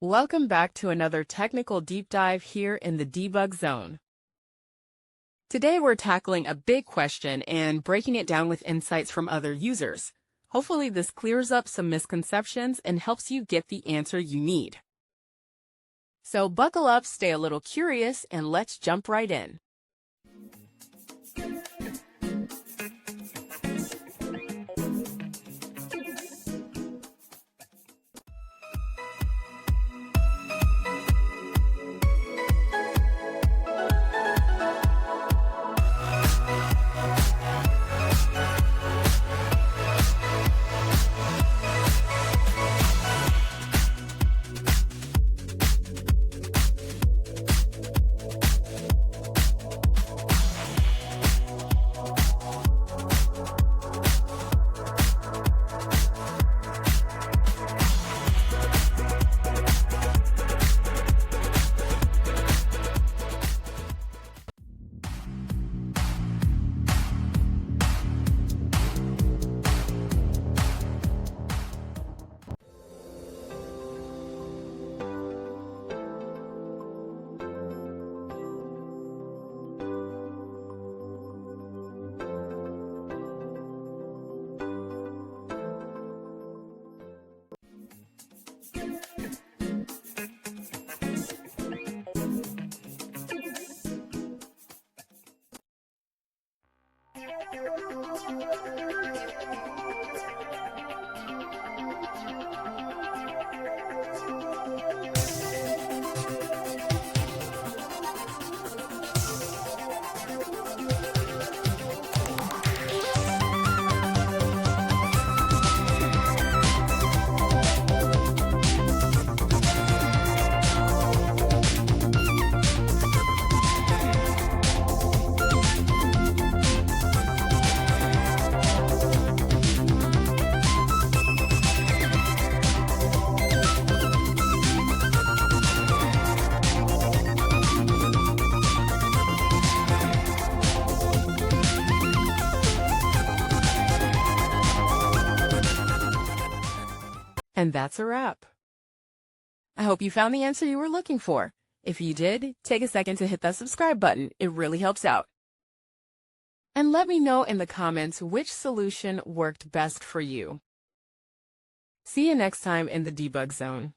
Welcome back to another technical deep dive here in the debug zone. Today we're tackling a big question and breaking it down with insights from other users. Hopefully this clears up some misconceptions and helps you get the answer you need. So buckle up, stay a little curious, and let's jump right in. And that's a wrap. I hope you found the answer you were looking for. If you did, take a second to hit that subscribe button. It really helps out. And let me know in the comments which solution worked best for you. See you next time in the debug zone.